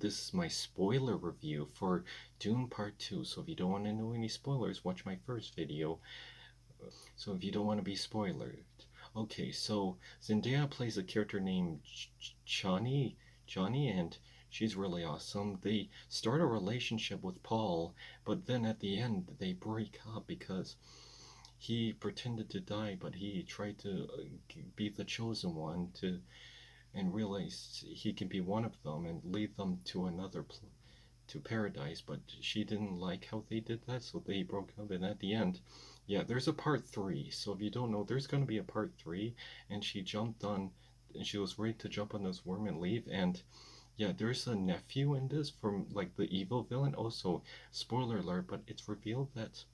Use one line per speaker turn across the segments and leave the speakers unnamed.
this is my spoiler review for Dune Part 2. So if you don't want to know any spoilers, watch my first video. So if you don't want to be spoiled. Okay, so Zendaya plays a character named Johnny, and she's really awesome. They start a relationship with Paul, but then at the end they break up because he pretended to die, but he tried to be the chosen one and realized he can be one of them and lead them to to paradise. But she didn't like how they did that, so they broke up. And at the end, yeah, there's a part 3. So if you don't know, there's gonna be a part 3, and she was ready to jump on this worm and leave. And yeah, there's a nephew in this from like the evil villain. Also, spoiler alert, but it's revealed that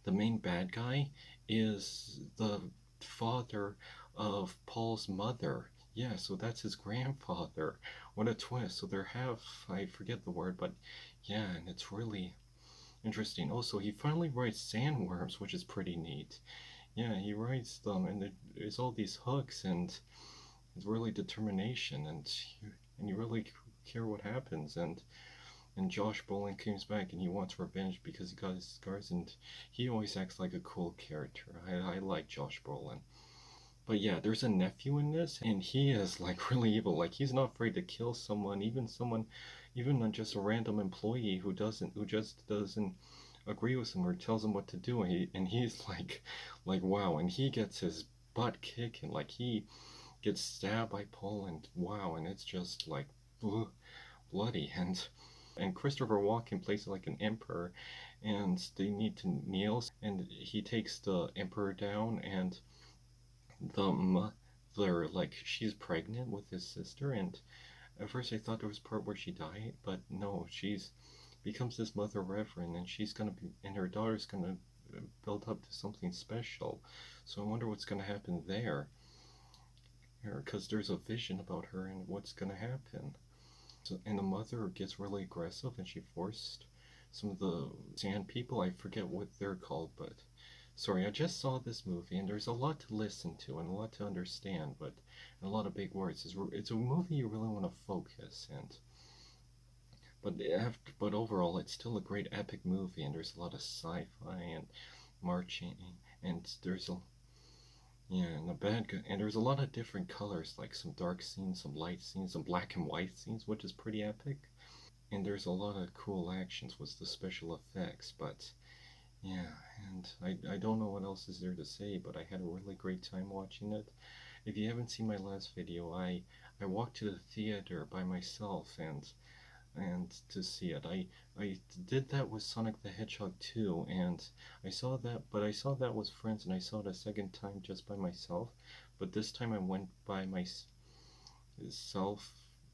the main bad guy is the father of Paul's mother. Yeah, so that's his grandfather. What a twist. So I forget the word, but yeah, and it's really interesting. Also, he finally writes sandworms, which is pretty neat. Yeah, he writes them, and there's all these hooks, and it's really determination, and you really care what happens. And Josh Brolin comes back and he wants revenge because he got his scars, and he always acts like a cool character. I like Josh Brolin. But yeah, there's a nephew in this, and he is like really evil. Like he's not afraid to kill even not just a random employee who just doesn't agree with him or tells him what to do. And he's like wow, and he gets his butt kicked, and like he gets stabbed by Paul, and wow, and it's just like bloody. And Christopher Walken plays like an emperor, and they need to kneel, and he takes the emperor down, and the mother, like, she's pregnant with his sister. And at first I thought there was a part where she died, but no, she's becomes this mother reverend, and her daughter's gonna build up to something special. So I wonder what's gonna happen there, because there's a vision about her and what's gonna happen. So, and the mother gets really aggressive, and she forced some of the sand people, I forget what they're called, but sorry, I just saw this movie, and there's a lot to listen to and a lot to understand, but a lot of big words. It's a movie you really want to focus, and but overall, it's still a great epic movie, and there's a lot of sci-fi and marching, and there's a yeah, and and there's a lot of different colors, like some dark scenes, some light scenes, some black and white scenes, which is pretty epic. And there's a lot of cool actions with the special effects, but yeah, and I don't know what else is there to say, but I had a really great time watching it. If you haven't seen my last video, I walked to the theater by myself and to see it. I did that with Sonic the Hedgehog 2, and I saw that with friends, and I saw it a second time just by myself. But this time I went by myself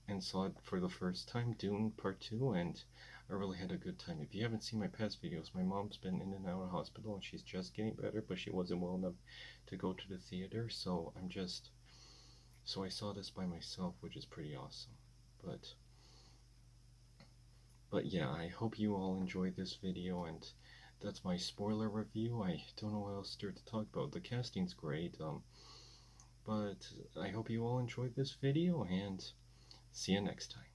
and saw it for the first time, Dune Part 2, and I really had a good time. If you haven't seen my past videos, my mom's been in and out of hospital, and she's just getting better, but she wasn't well enough to go to the theater, so I saw this by myself, which is pretty awesome. But yeah, I hope you all enjoyed this video, and that's my spoiler review. I don't know what else there to talk about. The casting's great, but I hope you all enjoyed this video, and see you next time.